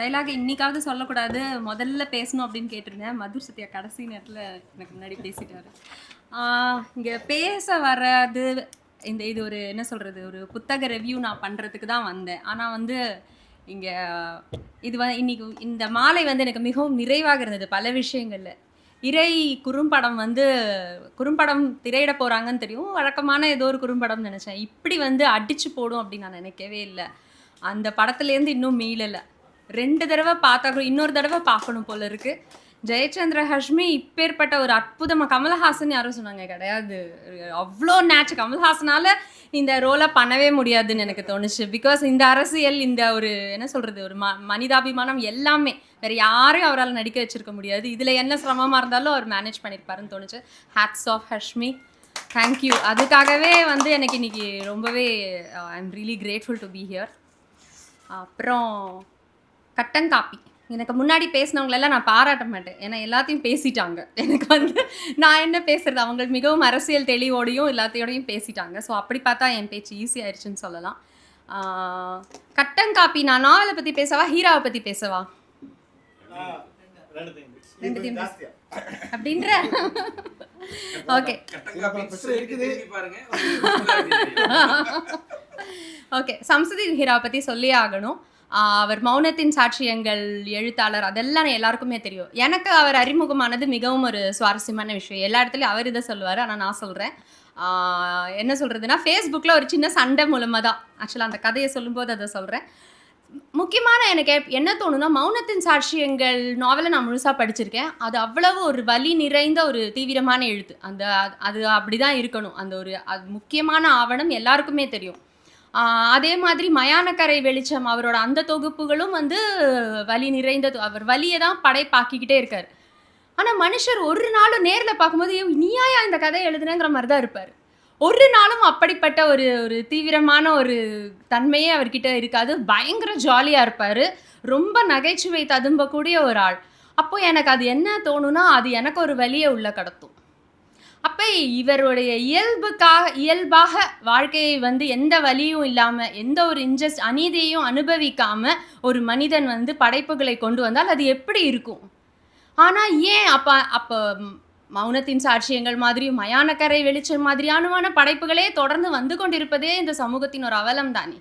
Dialogue இன்னைக்காவது சொல்லக்கூடாது, முதல்ல பேசணும் அப்படின்னு கேட்டிருந்தேன். மதுர் சத்யா கடைசி நேரத்தில் எனக்கு முன்னாடி பேசிட்டாரு. இங்கே பேச வராது. இது ஒரு என்ன சொல்கிறது, ஒரு புத்தக ரிவ்யூ நான் பண்ணுறதுக்கு தான் வந்தேன். ஆனால் வந்து இங்கே இன்னைக்கு இந்த மாலை வந்து எனக்கு மிகவும் நிறைவாக இருந்தது பல விஷயங்களில். இறை குறும்படம் திரையிட போகிறாங்கன்னு தெரியும். வழக்கமான ஏதோ ஒரு குறும்படம் நினச்சேன். இப்படி வந்து அடிச்சு போடும் அப்படின்னு நான் நினைக்கவே இல்லை. அந்த படத்துலேருந்து இன்னும் மீளலை. 2 தடவை பார்த்தா இன்னொரு தடவை பார்க்கணும் போல இருக்குது. ஜெயச்சந்திர ஹஷ்மி இப்பேற்பட்ட ஒரு அற்புதமாக, கமல்ஹாசன் யாரும் சொன்னாங்க கிடையாது, அவ்வளோ கமல்ஹாசனால் இந்த ரோலை பண்ணவே முடியாதுன்னு எனக்கு தோணுச்சு. பிகாஸ் இந்த அரசியல், இந்த ஒரு என்ன சொல்கிறது, ஒரு மனிதாபிமானம் எல்லாமே வேறு யாரையும் அவரால் நடிக்க வச்சிருக்க முடியாது. இதில் என்ன சிரமமாக இருந்தாலும் அவர் மேனேஜ் பண்ணியிருப்பாருன்னு தோணுச்சு. Hats off Hashmi, thank you. அதுக்காகவே வந்து எனக்கு இன்றைக்கி ரொம்பவே I am really grateful to be here. அப்புறம் கட்டங்காப்பி, எனக்கு முன்னாடி பேசினவங்களெல்லாம் நான் பாராட்ட மாட்டேன், ஏன்னா எல்லாத்தையும் பேசிட்டாங்க. எனக்கு வந்து நான் என்ன பேசுறது, அவங்க மிகவும் அரசியல் தெளிவோடையும் எல்லாத்தையோடையும் பேசிட்டாங்க. ஸோ அப்படி பார்த்தா என் பேச்சு ஈஸி ஆயிடுச்சுன்னு சொல்லலாம். கட்டங்காப்பி, நான் நாவலை பற்றி பேசவா, ஹீராவை பற்றி பேசவா? அப்படின்ற ஓகே ஓகே, சம்சுதீன் ஹீராவை பற்றி சொல்லியே ஆகணும். அவர் மௌனத்தின் சாட்சியங்கள் எழுத்தாளர், அதெல்லாம் எல்லாருக்குமே தெரியும். எனக்கு அவர் அறிமுகமானது மிகவும் ஒரு சுவாரஸ்யமான விஷயம். எல்லா இடத்துலையும் அவர் இதை சொல்லுவார், ஆனால் நான் சொல்கிறேன். என்ன சொல்கிறதுனா, ஃபேஸ்புக்கில் ஒரு சின்ன சண்டை மூலமாக தான் ஆக்சுவலாக அந்த கதையை சொல்லும்போது அதை சொல்கிறேன். முக்கியமான எனக்கு என்ன தோணுன்னா, மௌனத்தின் சாட்சியங்கள் நாவலை நான் முழுசாக படிச்சிருக்கேன். அது அவ்வளவு ஒரு வலி நிறைந்த ஒரு தீவிரமான எழுத்து. அது அப்படி தான் இருக்கணும். அது முக்கியமான ஆவணம் எல்லாருக்குமே தெரியும். அதே மாதிரி மயானக்கரை வெளிச்சம், அவரோட அந்த தொகுப்புகளும் வந்து வலி நிறைந்தது. அவர் வலியை தான் படைப்பாக்கிக்கிட்டே இருக்கார். ஆனால் மனுஷர் ஒரு நாளும் நேரில் பார்க்கும்போது நீயா இந்த கதையை எழுதுனேங்கிற மாதிரி தான் இருப்பார். ஒரு நாளும் அப்படிப்பட்ட ஒரு தீவிரமான ஒரு தன்மையே அவர்கிட்ட இருக்காது. பயங்கர ஜாலியாக இருப்பார். ரொம்ப நகைச்சுவை ததும்பக்கூடிய ஒரு ஆள். அப்போ எனக்கு அது என்ன தோணுன்னா, அது எனக்கு ஒரு வலியை உள்ள கடத்தும். அப்போ இவருடைய இயல்பாக வாழ்க்கையை வந்து எந்த வலியும் இல்லாமல், எந்த ஒரு அநீதியையும் அனுபவிக்காமல் ஒரு மனிதன் வந்து படைப்புகளை கொண்டு வந்தால் அது எப்படி இருக்கும்? ஆனால் ஏன் அப்போ மௌனத்தின் சாட்சியங்கள் மாதிரியும் மயானக்கரை வெளிச்சம் மாதிரியான படைப்புகளே தொடர்ந்து வந்து கொண்டிருப்பதே இந்த சமூகத்தின் ஒரு அவலம் தானே.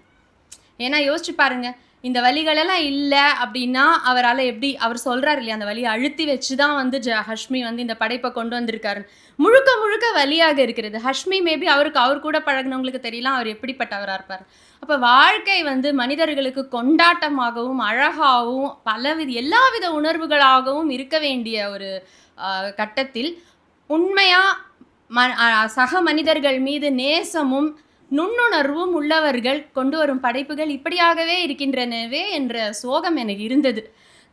ஏன்னா யோசிச்சு பாருங்க, இந்த வலிகளெல்லாம் இல்லை அப்படின்னா அவரால் எப்படி, அவர் சொல்கிறார் இல்லையா, அந்த வலியை அழுத்தி வச்சு தான் வந்து ஹஷ்மி வந்து இந்த படைப்பை கொண்டு வந்திருக்காரு. முழுக்க முழுக்க வலியாக இருக்கிறது. ஹஷ்மி மேபி அவர் கூட பழகினவங்களுக்கு தெரியலாம் அவர் எப்படிப்பட்டவராக இருப்பார். அப்போ வாழ்க்கை வந்து மனிதர்களுக்கு கொண்டாட்டமாகவும் அழகாகவும் எல்லாவித உணர்வுகளாகவும் இருக்க வேண்டிய ஒரு கட்டத்தில் உண்மையாக சக மனிதர்கள் மீது நேசமும் நுண்ணுணர்வும் உள்ளவர்கள் கொண்டு வரும் படைப்புகள் இப்படியாகவே இருக்கின்றனவே என்ற சோகம் எனக்கு இருந்தது.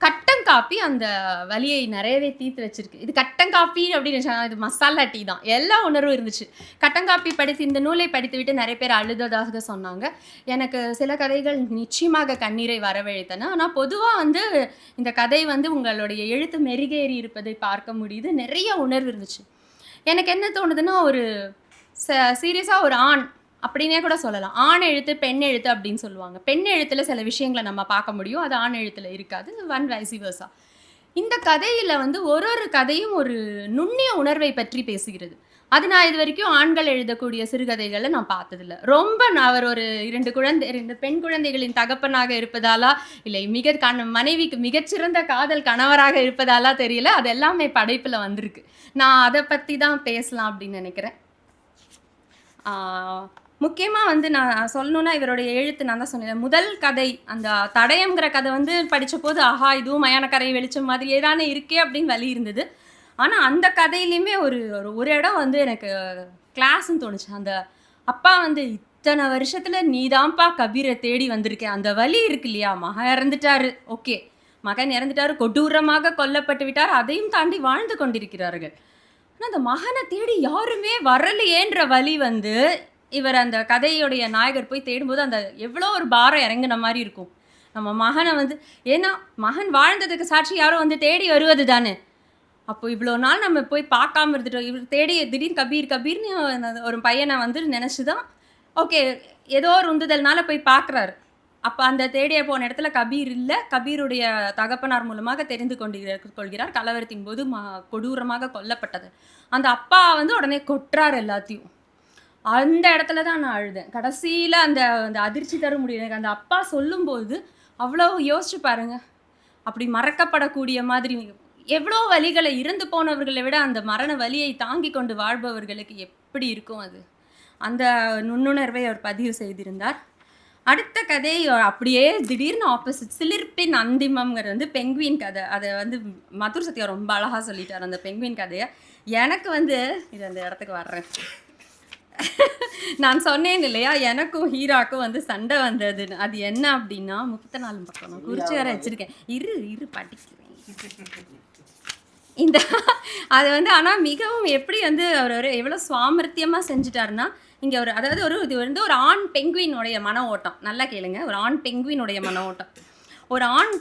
கட்டங்காப்பி அந்த வலியை நிறையவே தீர்த்து வச்சிருக்கு. இது கட்டங்காப்பி அப்படின்னு, இது மசாலா டீ தான், எல்லா உணர்வும் இருந்துச்சு. கட்டங்காப்பி இந்த நூலை படித்துவிட்டு நிறைய பேர் அழுததாக சொன்னாங்க. எனக்கு சில கதைகள் நிச்சயமாக கண்ணீரை வரவழைத்தன. ஆனால் பொதுவாக வந்து இந்த கதை வந்து உங்களுடைய எழுத்து மெருகேறி இருப்பதை பார்க்க முடியுது. நிறைய உணர்வு இருந்துச்சு. எனக்கு என்ன தோணுதுன்னா, ஒரு சீரியஸாக ஒரு ஆண் அப்படின்னே கூட சொல்லலாம். ஆண் எழுத்து பெண் எழுத்து அப்படின்னு சொல்லுவாங்க. பெண் எழுத்தில் சில விஷயங்களை நம்ம பார்க்க முடியும், அது ஆண் எழுத்தில் இருக்காது. Vice versa. இந்த கதையில் வந்து ஒரு கதையும் ஒரு நுண்ணிய உணர்வை பற்றி பேசுகிறது. அது நான் இது வரைக்கும் ஆண்கள் எழுதக்கூடிய சிறுகதைகளை நான் பார்த்ததில்லை. அவர் ஒரு 2 பெண் குழந்தைகளின் தகப்பனாக இருப்பதாலா, இல்லை மனைவிக்கு மிகச்சிறந்த காதல் கணவராக இருப்பதாலா தெரியல, அது எல்லாமே படைப்பில் வந்திருக்கு. நான் அதை பற்றி தான் பேசலாம் அப்படின்னு நினைக்கிறேன். முக்கியமாக வந்து நான் சொல்லணுன்னா, இவருடைய எழுத்து, நான் தான் சொன்னேன், முதல் கதை அந்த தடயம்ங்கிற கதை வந்து படித்த போது இதுவும் மயானக்கரை வெளிச்சம் மாதிரியே தானே இருக்கே அப்படின்னு வலி இருந்தது. ஆனால் அந்த கதையிலையுமே ஒரு இடம் வந்து எனக்கு கிளாஸ்ன்னு தோணுச்சு. அந்த அப்பா வந்து இத்தனை வருஷத்தில் நீதான்ப்பா கபீரை தேடி வந்திருக்கேன், அந்த வலி இருக்கு இல்லையா. மகன் இறந்துட்டாரு, ஓகே, மகன் இறந்துட்டாரு, கொடூரமாக கொல்லப்பட்டு விட்டார், அதையும் தாண்டி வாழ்ந்து கொண்டிருக்கிறார்கள். ஆனால் அந்த மகனை தேடி யாருமே வரலையேன்ற வலி வந்து இவர் அந்த கதையுடைய நாயகர் போய் தேடும்போது அந்த எவ்வளோ ஒரு பாரம் இறங்கின மாதிரி இருக்கும். நம்ம மகனை வந்து, ஏன்னா மகன் வாழ்ந்ததுக்கு சாட்சி யாரோ வந்து தேடி வருவது தானே. அப்போ இவ்வளோ நாள் நம்ம போய் பார்க்காம இருந்துட்டோம், இவர் தேடி திடீர்னு கபீர்னு ஒரு பையனை வந்து நினச்சி தான் ஓகே ஏதோ ஒரு உந்துதல்னால போய் பார்க்குறாரு. அப்போ அந்த தேடிய போன இடத்துல கபீர் இல்லை. கபீருடைய தகப்பனார் மூலமாக தெரிந்து கொள்கிறார் கலவரத்தின் போது கொடூரமாக கொல்லப்பட்டது. அந்த அப்பா வந்து உடனே கொட்டுறார் எல்லாத்தையும். அந்த இடத்துல தான் நான் அழுதேன் கடைசியில். அந்த அந்த அதிர்ச்சி தர முடியும் எனக்கு அந்த அப்பா சொல்லும்போது. அவ்வளோ யோசிச்சு பாருங்க, அப்படி மறக்கப்படக்கூடிய மாதிரி எவ்வளோ வலிகளை இறந்து போனவர்களை விட அந்த மரண வலியை தாங்கி கொண்டு வாழ்பவர்களுக்கு எப்படி இருக்கும் அது. அந்த நுண்ணுணர்வை அவர் பதிவு செய்திருந்தார். அடுத்த கதை அப்படியே திடீர்னு ஆப்போசிட், சிலிர்ப்பின் அந்திமம்ங்கிறது வந்து பெங்குவின் கதை. அதை வந்து மதுர் சத்யா ரொம்ப அழகாக சொல்லிட்டார் அந்த பெங்குவின் கதையை. எனக்கு வந்து இது அந்த இடத்துக்கு வர்றேன். நான் சொன்னேன் இல்லையா, எனக்கும் ஹீராக்கும் வந்து சண்டை வந்தது. அது என்ன அப்படின்னா 34 பக்கம் நான் குறிச்சு வேற வச்சிருக்கேன். இரு படிக்கிறேன். இந்த அது வந்து ஆனால் மிகவும் எப்படி வந்து அவர் எவ்வளோ சுவாமர்த்தியமாக செஞ்சுட்டாருன்னா, இங்கே ஒரு அதாவது இது வந்து ஒரு ஆண் பெங்குவினுடைய மன ஓட்டம். நல்லா கேளுங்க, ஒரு ஆண் பெங்குவினுடைய மன ஓட்டம். ஒரு ஆண்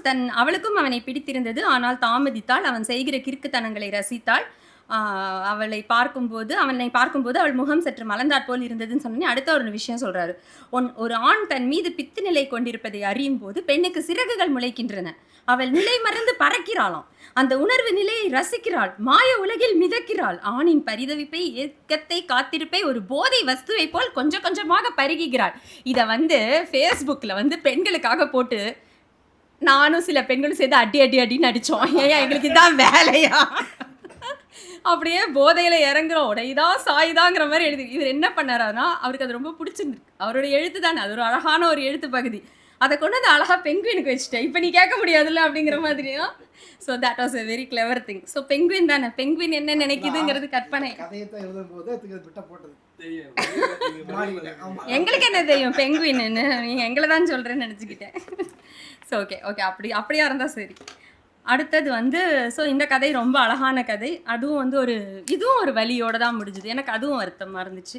அவளுக்கும் அவனை பிடித்திருந்தது, ஆனால் தாமதித்தாள். அவன் செய்கிற கிறுக்குத்தனங்களை ரசித்தாள். அவனை பார்க்கும்போது அவள் முகம் சற்று மலர்ந்தாற் போல் இருந்ததுன்னு சொன்னேன். அடுத்த ஒரு விஷயம் சொல்கிறாரு. ஒரு ஆண் தன் மீது பித்து நிலை கொண்டிருப்பதை அறியும் போது பெண்ணுக்கு சிறகுகள் முளைக்கின்றன. அவள் நிலை மறந்து பறக்கிறாளாம். அந்த உணர்வு நிலையை ரசிக்கிறாள். மாய உலகில் மிதக்கிறாள். ஆணின் பரிதவிப்பை, ஏக்கத்தை, காத்திருப்பை ஒரு போதை வஸ்துவை போல் கொஞ்சம் கொஞ்சமாக பருகுகிறாள். இதை வந்து ஃபேஸ்புக்கில் வந்து பெண்களுக்காக போட்டு நானும் சில பெண்களும் சேர்ந்து அடின்னு அடித்தோம். ஏன் எங்களுக்கு இதான் வேலையா? அப்படியே போதையில் இறங்குறோம், உடையதான் சாயுதாங்கிற மாதிரி எழுதி. இவர் என்ன பண்ணாரான்னா, அவருக்கு அது ரொம்ப பிடிச்சிருக்கு. அவருடைய எழுத்து தானே, அது ஒரு அழகான ஒரு எழுத்து பகுதி. அதை கொண்டு வந்து அழகாக பெங்குவினுக்கு வச்சுட்டேன். இப்போ நீ கேட்க முடியாதுல்ல அப்படிங்கிற மாதிரியா. So that was a very clever thing. So penguin தானே, பெங்குவின் என்ன நினைக்குதுங்கிறது கற்பனை. எங்களுக்கு என்ன தெரியும் பெங்குவின் என்ன, நீங்கள் எங்களை தான் சொல்கிறேன்னு நினச்சிக்கிட்டேன். ஸோ ஓகே அப்படியா இருந்தால் சரி. அடுத்தது வந்து ஸோ இந்த கதை ரொம்ப அழகான கதை. அதுவும் வந்து இதுவும் ஒரு வலியோடு தான் முடிஞ்சுது. எனக்கு அதுவும் வருத்தமாக இருந்துச்சு.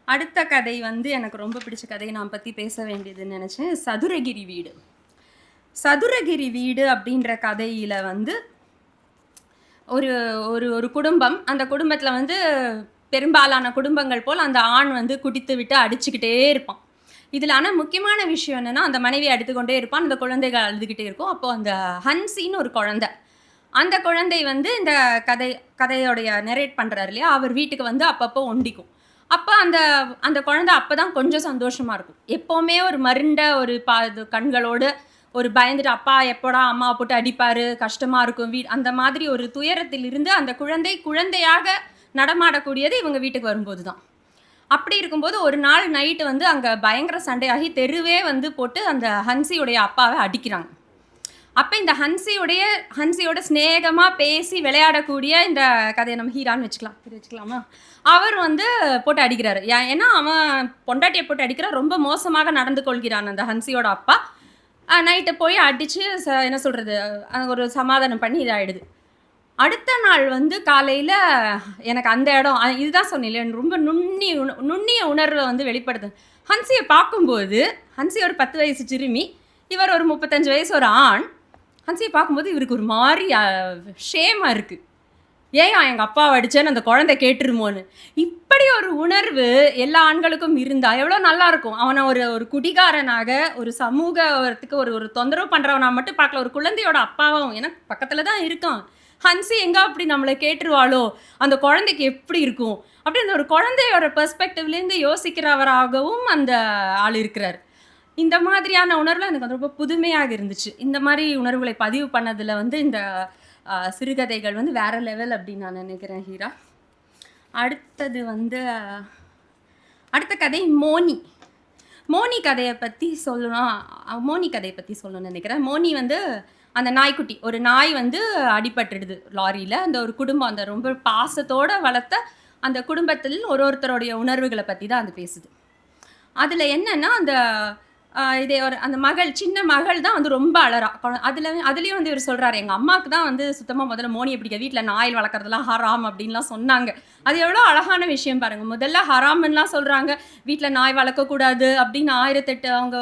அடுத்த கதை வந்து எனக்கு ரொம்ப பிடிச்ச கதையை நான் பற்றி பேச வேண்டியதுன்னு நினச்சேன். சதுரகிரி வீடு. சதுரகிரி வீடு அப்படின்ற கதையில் வந்து ஒரு ஒரு குடும்பம், அந்த குடும்பத்தில் வந்து பெரும்பாலான குடும்பங்கள் போல் அந்த ஆண் வந்து குடித்து விட்டு அடிச்சுக்கிட்டே இருப்பான். இதில் ஆனால் முக்கியமான விஷயம் என்னென்னா, அந்த மனைவியை அடித்துக்கொண்டே இருப்பான், அந்த குழந்தைகள் அழுதுகிட்டே இருக்கும். அப்போது அந்த ஹன்சின்னு ஒரு குழந்தை, அந்த குழந்தை வந்து இந்த கதையோடைய நெரேட் பண்ணுறாரு இல்லையா, அவர் வீட்டுக்கு வந்து அப்பப்போ ஒண்டிக்கும். அப்போ அந்த குழந்தை அப்போ தான் கொஞ்சம் சந்தோஷமாக இருக்கும். எப்போவுமே ஒரு மருண்ட ஒரு கண்களோடு ஒரு பயந்துட்டு அப்பா எப்போடா அம்மாவை போட்டு அடிப்பார், கஷ்டமாக இருக்கும் அந்த மாதிரி ஒரு துயரத்தில் இருந்து அந்த குழந்தையாக நடமாடக்கூடியது இவங்க வீட்டுக்கு வரும்போது தான். அப்படி இருக்கும்போது ஒரு நாள் நைட்டு வந்து அங்கே பயங்கர சண்டையாகி தெருவே வந்து போட்டு அந்த ஹன்சியுடைய அப்பாவை அடிக்கிறாங்க. அப்போ இந்த ஹன்சியோட ஸ்நேகமாக பேசி விளையாடக்கூடிய இந்த கதையை நம்ம ஹீரான்னு வச்சுக்கலாமா, அவர் வந்து போட்டு அடிக்கிறாரு. ஏன்னா அவன் பொண்டாட்டியை போட்டு அடிக்கிற ரொம்ப மோசமாக நடந்து கொள்கிறான் அந்த ஹன்சியோட அப்பா. நைட்டு போய் அடித்து என்ன சொல்கிறது, ஒரு சமாதானம் பண்ணி இதாகிடுது. அடுத்த நாள் வந்து காலையில் எனக்கு அந்த இடம் இதுதான் சொன்னேன், ரொம்ப நுண்ணிய உணர்வை வந்து வெளிப்படுது. ஹன்சியை பார்க்கும்போது, ஹன்சி ஒரு 10 வயசு சிறுமி, இவர் ஒரு 35 வயசு ஒரு ஆண். ஹன்சியை பார்க்கும்போது இவருக்கு ஒரு மாதிரி ஷேமாக இருக்குது. ஏன் எங்கள் அப்பாவை அடித்தேன்னு அந்த குழந்தை கேட்டுருமோன்னு. இப்படி ஒரு உணர்வு எல்லா ஆண்களுக்கும் இருந்தால் எவ்வளோ நல்லாயிருக்கும். அவனை ஒரு குடிகாரனாக, ஒரு சமூகத்துக்கு ஒரு தொந்தரவு பண்ணுறவனா மட்டும் பார்க்கல, ஒரு குழந்தையோட அப்பாவும் எனக்கு பக்கத்தில் தான் இருக்கான். ஹன்சி எங்கே அப்படி நம்மளை கேட்டுருவாளோ, அந்த குழந்தைக்கு எப்படி இருக்கும் அப்படி அந்த ஒரு குழந்தையோட பெர்ஸ்பெக்டிவ்லேருந்து யோசிக்கிறவராகவும் அந்த ஆள் இருக்கிறார். இந்த மாதிரியான உணர்வுலாம் எனக்கு ரொம்ப புதுமையாக இருந்துச்சு. இந்த மாதிரி உணர்வுகளை பதிவு பண்ணதில் வந்து இந்த சிறுகதைகள் வந்து வேறு லெவல் அப்படின்னு நான் நினைக்கிறேன் ஹீரா. அடுத்தது வந்து அடுத்த கதை மோனி கதையை பற்றி சொல்லணும்னு நினைக்கிறேன். மோனி வந்து அந்த நாய்க்குட்டி, ஒரு நாய் வந்து அடிபட்டுடுது லாரியில். அந்த ஒரு குடும்பம், அந்த ரொம்ப பாசத்தோடு வளர்த்த அந்த குடும்பத்தில் ஒருத்தருடைய உணர்வுகளை பற்றி தான் அது பேசுது. அதில் என்னென்னா அந்த சின்ன மகள் தான் வந்து ரொம்ப அழறா. அதுலேயும் வந்து இவர் சொல்கிறாரு, எங்கள் அம்மாவுக்கு தான் வந்து சுத்தமாக முதல்ல மோனியை பிடிக்க, வீட்டில் நாய் வளர்க்குறதுலாம் ஹராம் அப்படின்லாம் சொன்னாங்க. அது எவ்வளோ அழகான விஷயம் பாருங்கள். முதல்ல ஹராம்லாம் சொல்கிறாங்க, வீட்டில் நாய் வளர்க்கக்கூடாது அப்படின்னு 1008 அவங்க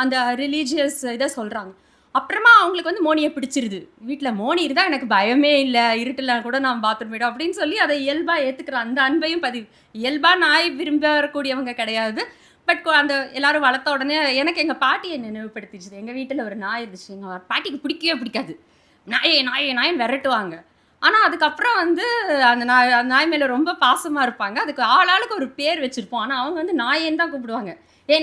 அந்த ரிலீஜியஸ் இதை சொல்கிறாங்க. அப்புறமா அவங்களுக்கு வந்து மோனியை பிடிச்சிருது. வீட்டில் மோனி இருந்தால் எனக்கு பயமே இல்லை, இருட்டில் கூட நான் பாத்ரூம் போய்டும் அப்படின்னு சொல்லி அதை இயல்பாக ஏற்றுக்கிற அந்த அன்பையும் இயல்பாக நாய் விரும்பக்கூடியவங்க கிடையாது. பட் அந்த எல்லாரும் வளர்த்த உடனே எனக்கு எங்கள் பாட்டியை நினைவுபடுத்திச்சு. எங்கள் வீட்டில் ஒரு நாய் இருந்துச்சு. எங்கள் பாட்டிக்கு பிடிக்கவே பிடிக்காது. நாயே நாயே நாயின்னு விரட்டுவாங்க. ஆனால் அதுக்கப்புறம் வந்து அந்த நாய் மேலே ரொம்ப பாசமாக இருப்பாங்க. அதுக்கு ஆளாளுக்கு ஒரு பேர் வச்சுருப்போம். ஆனால் அவங்க வந்து நாயேன்னு தான் கூப்பிடுவாங்க.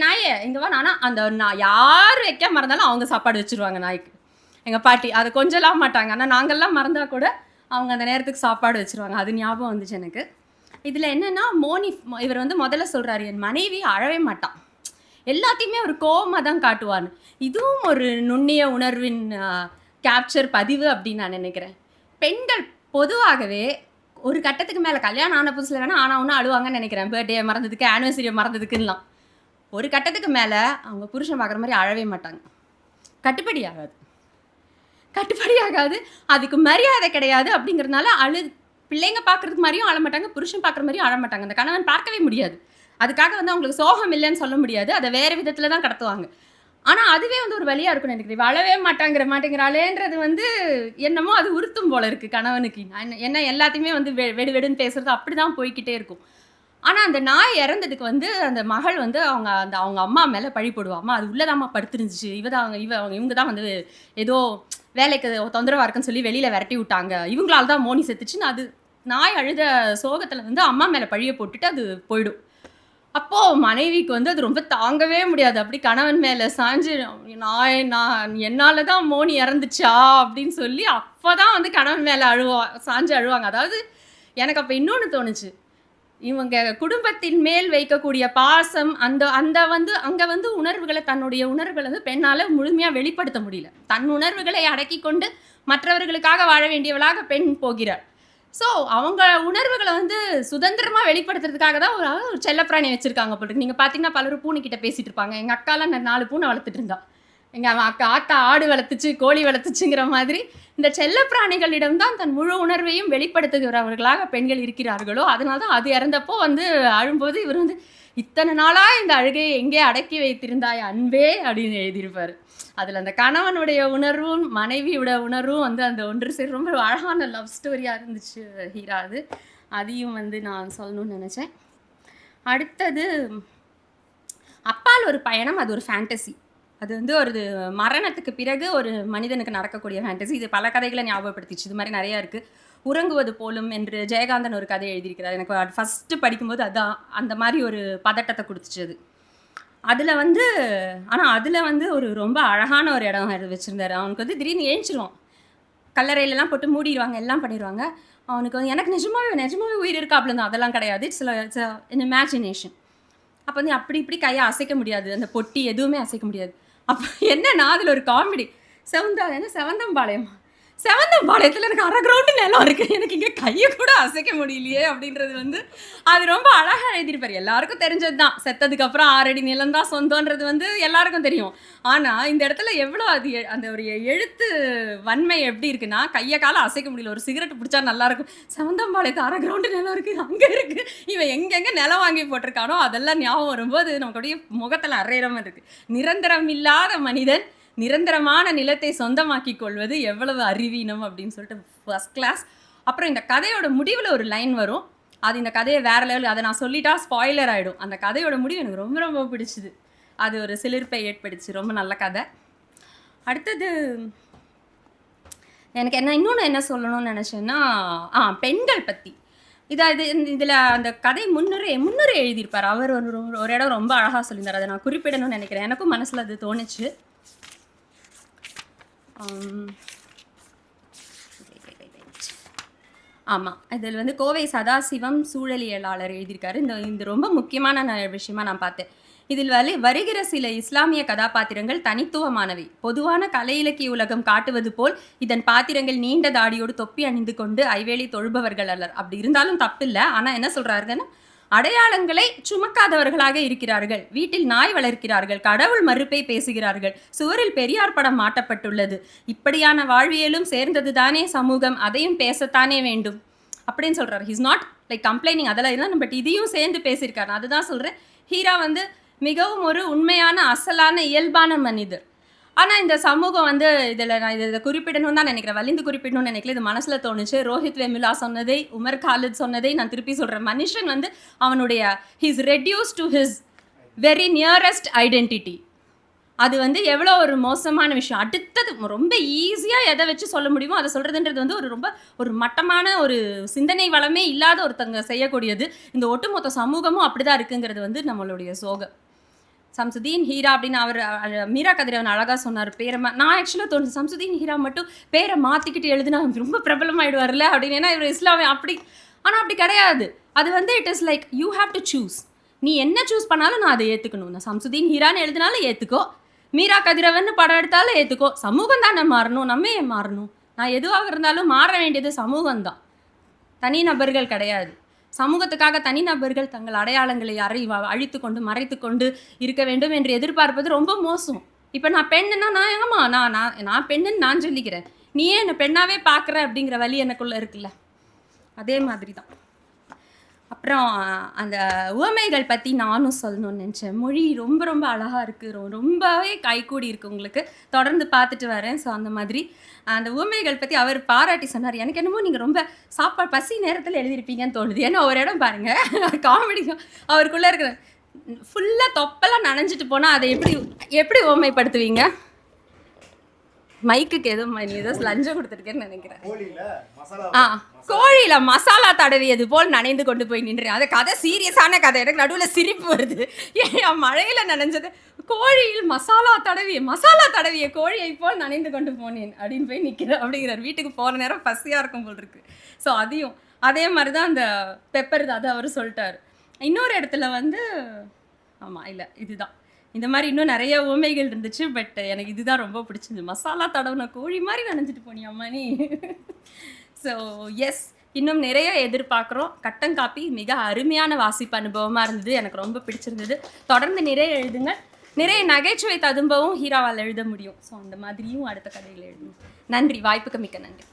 நாயே இங்கே வா. ஆனால் அந்த யார் வைக்க மறந்தாலும் அவங்க சாப்பாடு வச்சுருவாங்க நாய்க்கு. எங்கள் பாட்டி அதை கொஞ்சலாம் மாட்டாங்க. ஆனால் நாங்கள்லாம் மறந்தால் கூட அவங்க அந்த நேரத்துக்கு சாப்பாடு வச்சுருவாங்க. அது ஞாபகம் வந்துச்சு எனக்கு. இதில் என்னென்னா மோனி இவர் வந்து முதல்ல சொல்கிறாரு, என் மனைவி அழவே மாட்டான், எல்லாத்தையுமே ஒரு கோவமாக தான் காட்டுவான்னு. இதுவும் ஒரு நுண்ணிய உணர்வின் கேப்சர் பதிவு அப்படின்னு நான் நினைக்கிறேன். பெண்கள் பொதுவாகவே ஒரு கட்டத்துக்கு மேலே கல்யாணம் ஆன புதுசில் வேணால் ஆனால் ஒன்றும் அழுவாங்கன்னு நினைக்கிறேன். பர்த்டே மறந்ததுக்கு, ஆனிவர்சரியை மறந்ததுக்குலாம். ஒரு கட்டத்துக்கு மேலே அவங்க புருஷன் பார்க்குற மாதிரி அழவே மாட்டாங்க. கட்டுப்படி ஆகாது. அதுக்கு மரியாதை கிடையாது. அப்படிங்கிறதுனால பிள்ளைங்க பார்க்குறதுக்கு மாதிரியும் அழ மாட்டாங்க, புருஷன் பார்க்குற மாதிரியும் அழ மாட்டாங்க. அந்த கணவன் பார்க்கவே முடியாது. அதுக்காக வந்து அவங்களுக்கு சோகம் இல்லைன்னு சொல்ல முடியாது. அதை வேறு விதத்தில் தான் கடத்துவாங்க. ஆனால் அதுவே வந்து ஒரு வழியாக இருக்கும்னு நினைக்கிறேன். அழவே மாட்டேங்கிறாளேன்றது வந்து என்னமோ அது உறுத்தும் போல இருக்குது கணவனுக்கு. என்ன எல்லாத்தையுமே வந்து வெடுன்னு பேசுறது அப்படி தான் போய்கிட்டே இருக்கும். ஆனால் அந்த நாய் இறந்ததுக்கு வந்து அந்த மகள் வந்து அவங்க அம்மா மேலே பழி போடுவா. அம்மா அது உள்ளதாம்மா படுத்துருந்துச்சு, இவங்க தான் வந்து ஏதோ வேலைக்கு தொந்தரவாக இருக்குன்னு சொல்லி வெளியில் விரட்டி விட்டாங்க, இவங்களால தான் மோனி செத்துச்சுன்னு அது நாய் அழுத சோகத்தில் வந்து அம்மா மேலே பழியை போட்டுட்டு அது போயிடும். அப்போது மனைவிக்கு வந்து அது ரொம்ப தாங்கவே முடியாது. அப்படி கணவன் மேலே சாஞ்சு நான் என்னால் தான் மோனி இறந்துச்சா அப்படின்னு சொல்லி அப்போ தான் வந்து கணவன் மேலே சாஞ்சு அழுவாங்க. அதாவது எனக்கு அப்போ இன்னொன்று தோணுச்சு, இவங்க குடும்பத்தின் மேல் வைக்கக்கூடிய பாசம் அந்த வந்து அங்கே வந்து உணர்வுகளை, தன்னுடைய உணர்வுகளை வந்து பெண்ணால் முழுமையாக வெளிப்படுத்த முடியல. தன் உணர்வுகளை அடக்கி கொண்டு மற்றவர்களுக்காக வாழ வேண்டியவளாக பெண் போகிறார். ஸோ அவங்க உணர்வுகளை வந்து சுதந்திரமாக வெளிப்படுத்துறதுக்காக தான் ஒரு செல்லப்பிராணி வச்சுருக்காங்க போட்டு. நீங்கள் பார்த்தீங்கன்னா பலரும் பூனைக்கிட்ட பேசிகிட்டு இருப்பாங்க. எங்கள் அக்காலாம் 4 பூனை வளர்த்துட்டு இருந்தா. எங்கள் ஆத்தா ஆடு வளர்த்துச்சு, கோழி வளர்த்துச்சுங்கிற மாதிரி இந்த செல்லப்பிராணிகளிடம் தான் தன் முழு உணர்வையும் வெளிப்படுத்துகிறவர்களாக பெண்கள் இருக்கிறார்களோ. அதனால தான் அது இறந்தப்போ வந்து அழும்போது இவர் வந்து இத்தனை நாளாக இந்த அழுகையை எங்கே அடக்கி வைத்திருந்தாய் அன்பே அப்படின்னு எழுதியிருப்பார். அதில் அந்த கணவனுடைய உணர்வும் மனைவியோட உணர்வும் வந்து அந்த ஒன்று சரி ரொம்ப அழகான லவ் ஸ்டோரியாக இருந்துச்சு ஹீரா. அதையும் வந்து நான் சொல்லணும்னு நினச்சேன். அடுத்தது அப்பால் ஒரு பயணம். அது ஒரு ஃபேண்டசி. அது வந்து ஒரு மரணத்துக்கு பிறகு ஒரு மனிதனுக்கு நடக்கக்கூடிய ஃபேண்டசி. இது பல கதைகளை ஞாபகப்படுத்திச்சு. இது மாதிரி நிறையா இருக்குது. உறங்குவது போலும் என்று ஜெயகாந்தன் ஒரு கதை எழுதியிருக்கிறார். எனக்கு ஃபஸ்ட்டு படிக்கும்போது அதான் அந்த மாதிரி ஒரு பதட்டத்தை கொடுத்துச்சு அது. அதில் வந்து ஒரு ரொம்ப அழகான ஒரு இடம் வச்சுருந்தார். அவனுக்கு வந்து திடீர்னு ஏஞ்சிருவான், கல்லறையிலலாம் போட்டு மூடிடுவாங்க, எல்லாம் பண்ணிடுவாங்க. அவனுக்கு வந்து எனக்கு நிஜமாவே உயிர் இருக்கா அப்படின்னு. அதெல்லாம் கிடையாது. It's an imagination. அப்போ வந்து அப்படி இப்படி கையை அசைக்க முடியாது, அந்த பொட்டி எதுவுமே அசைக்க முடியாது. அப்போ என்னன்னா அதில் ஒரு காமெடி, செவந்தம்பாளையத்தில் எனக்கு 1/2 கிரவுண்டு நிலம் இருக்குது, எனக்கு இங்கே கையை கூட அசைக்க முடியலையே அப்படின்றது வந்து அது ரொம்ப அழகாக எழுதியிருப்பார். எல்லாருக்கும் தெரிஞ்சது தான், செத்ததுக்கப்புறம் 6 அடி நிலம் தான் சொந்தன்றது வந்து எல்லாருக்கும் தெரியும். ஆனால் இந்த இடத்துல எவ்வளோ அது அந்த ஒரு எழுத்து வன்மை எப்படி இருக்குன்னா, கையை காலை அசைக்க முடியல, ஒரு சிகரெட் பிடிச்சா நல்லாயிருக்கும், செவந்தம்பாளையத்து 1/2 கிரவுண்டு நிலம் இருக்குது, அங்கே இருக்குது, இவன் எங்கெங்கே நிலம் வாங்கி போட்டிருக்கானோ அதெல்லாம் ஞாபகம் வரும்போது நமக்குடைய முகத்தில் அரையிறமாக இருக்குது. நிரந்தரம் இல்லாத மனிதன் நிரந்தரமான நிலத்தை சொந்தமாக்கி கொள்வது எவ்வளவு அறிவீனம் அப்படின்னு சொல்லிட்டு ஃபர்ஸ்ட் கிளாஸ். அப்புறம் இந்த கதையோட முடிவில் ஒரு லைன் வரும். அது இந்த கதையை வேறு லெவல், அதை நான் சொல்லிட்டா ஸ்பாய்லர் ஆகிடும். அந்த கதையோட முடிவு எனக்கு ரொம்ப ரொம்ப பிடிச்சிது. அது ஒரு சிலிர்ப்பை ஏற்படுச்சு. ரொம்ப நல்ல கதை. அடுத்தது எனக்கு இன்னொன்று சொல்லணும்னு நினச்சேன்னா, பெண்கள் பற்றி இதில் அந்த கதை முன்னுரை எழுதியிருப்பார் அவர். ஒரு இடம் ரொம்ப அழகாக சொல்லியிருந்தார். அதை நான் குறிப்பிடணும்னு நினைக்கிறேன். எனக்கும் மனசில் அது தோணுச்சு. ஆமாம், இதில் வந்து கோவை சதாசிவம் சூழலியலாளர் எழுதியிருக்காரு. இந்த ரொம்ப முக்கியமான விஷயமா நான் பார்த்தேன். இதில் வருகிற சில இஸ்லாமிய கதாபாத்திரங்கள் தனித்துவமானவை. பொதுவான கலை இலக்கிய உலகம் காட்டுவது போல் இதன் பாத்திரங்கள் நீண்ட தாடியோடு தொப்பி அணிந்து கொண்டு ஐவேளை தொழுபவர்கள் அல்லர். அப்படி இருந்தாலும் தப்பில்லை. ஆனால் என்ன சொல்கிறாருன்னா, அடையாளங்களை சுமக்காதவர்களாக இருக்கிறார்கள், வீட்டில் நாய் வளர்க்கிறார்கள், கடவுள் மறுப்பை பேசுகிறார்கள், சுவரில் பெரியார் படம் மாட்டப்பட்டுள்ளது, இப்படியான வாழ்வியலும் சேர்ந்தது தானே சமூகம், அதையும் பேசத்தானே வேண்டும் அப்படின்னு சொல்கிறார். ஹீஸ் நாட் லைக் கம்ப்ளைனிங், அதெல்லாம் இல்லை, பட் இதையும் சேர்ந்து பேசியிருக்காரு. அதுதான் சொல்கிறேன். ஹீரா வந்து மிகவும் ஒரு உண்மையான அசலான இயல்பான மனிதர். ஆனால் இந்த சமூகம் வந்து நான் இதை குறிப்பிடணும்னு தான் நினைக்கிறேன், வலிந்து குறிப்பிடணும்னு நினைக்கல, இது மனசில் தோணுச்சு. ரோஹித் வெமுலா சொன்னதை, உமர் காலித் சொன்னதை நான் திருப்பி சொல்கிறேன். மனுஷன் வந்து அவனுடைய he's reduce to his very nearest identity. அது வந்து எவ்வளோ ஒரு மோசமான விஷயம். அடுத்தது ரொம்ப ஈஸியாக எதை வச்சு சொல்ல முடியுமோ அதை சொல்கிறதுன்றது வந்து ஒரு மட்டமான ஒரு சிந்தனை வளமே இல்லாத ஒருத்தங்க செய்யக்கூடியது. இந்த ஒட்டுமொத்த சமூகமும் அப்படி தான் இருக்குங்கிறது வந்து நம்மளுடைய சோகம். சம்சுதீன் ஹீரா அப்படின்னு அவர் மீரா கதிரவன் அழகாக சொன்னார். பேரை நான் ஆக்சுவலாக தோணுது சம்சுதீன் ஹீரா மட்டும் பேரை மாற்றிக்கிட்டு எழுதுனா ரொம்ப பிரபலமாயிடுவார்ல அப்படின்னு. ஏன்னா இவர் இஸ்லாமிய அப்படி. ஆனால் அப்படி கிடையாது. அது வந்து it is like you have to choose. நீ என்ன சூஸ் பண்ணாலும் நான் அதை ஏற்றுக்கணும். நான் சம்சுதீன் ஹீரான்னு எழுதினாலும் ஏற்றுக்கோ, மீரா கதிரவன் படம் எடுத்தாலும் ஏற்றுக்கோ. சமூகம் தானே மாறணும், நம்ம ஏன் மாறணும்? நான் எதுவாக இருந்தாலும் மாற வேண்டியது சமூகம்தான், தனிநபர்கள் கிடையாது. சமூகத்துக்காக தனிநபர்கள் தங்கள் அடையாளங்களை அழித்து கொண்டு மறைத்து கொண்டு இருக்க வேண்டும் என்று எதிர்பார்ப்பது ரொம்ப மோசம். இப்போ நான் பெண்ணுன்னா நான் பெண்ணுன்னு நான் சொல்லிக்கிறேன். நீ ஏன் என்னை பெண்ணாவே பார்க்குற அப்படிங்கிற வழி எனக்குள்ளே இருக்குல்ல, அதே மாதிரி தான். அப்புறம் அந்த உவமைகள் பற்றி நானும் சொல்லணும்னு நினச்சேன். மொழி ரொம்ப ரொம்ப அழகாக இருக்குது, ரொம்பவே கைகூடி இருக்குது உங்களுக்கு. தொடர்ந்து பார்த்துட்டு வரேன். ஸோ அந்த மாதிரி அந்த உவமைகள் பற்றி அவர் பாராட்டி சொன்னார். எனக்கு என்னமோ நீங்கள் ரொம்ப சாப்பாடு பசி நேரத்தில் எழுதியிருப்பீங்கன்னு தோணுது. ஏன்னா ஒரு இடம் பாருங்கள், காமெடி அவருக்குள்ளே இருக்கிற ஃபுல்லாக தொப்பெல்லாம் நனைஞ்சிட்டு போனால் அதை எப்படி உவமைப்படுத்துவீங்க? மைக்குக்கு ஏதோ லஞ்சம் கொடுத்துருக்கேன்னு நினைக்கிறேன். கோழியில் மசாலா தடவியது போல் நனைந்து கொண்டு போய் நின்றேன். அது கதை சீரியஸான கதை. எனக்கு நடுவில் சிரிப்பு வருது. ஏன் மழையில் நனைஞ்சது, கோழியில் மசாலா தடவிய கோழியை போல் நனைந்து கொண்டு போனேன் அப்படின்னு போய் நிற்கிறேன் அப்படிங்கிறார். வீட்டுக்கு போகிற நேரம் பசியாக இருக்கும் போல் இருக்கு. ஸோ அதையும் அதே மாதிரி தான் அந்த பெப்பர் அதை அவர் சொல்லிட்டார். இன்னொரு இடத்துல வந்து ஆமாம் இல்லை இதுதான் இந்த மாதிரி இன்னும் நிறைய உவமைகள் இருந்துச்சு. பட் எனக்கு இதுதான் ரொம்ப பிடிச்சிருந்துச்சு. மசாலா தடவுன கோழி மாதிரி நினைச்சிட்டு போனியம்மா நீ. ஸோ எஸ், இன்னும் நிறைய எதிர்பார்க்குறோம். கட்டங்காப்பி மிக அருமையான வாசிப்பு அனுபவமாக இருந்தது, எனக்கு ரொம்ப பிடிச்சிருந்தது. தொடர்ந்து நிறைய எழுதுங்க. நிறைய நகைச்சுவை ததும்பவும் ஹீராவால் எழுத முடியும். ஸோ அந்த மாதிரியும் அடுத்த கதையில் எழுதுங்க. நன்றி, வாய்ப்புக்கு மிக்க நன்றி.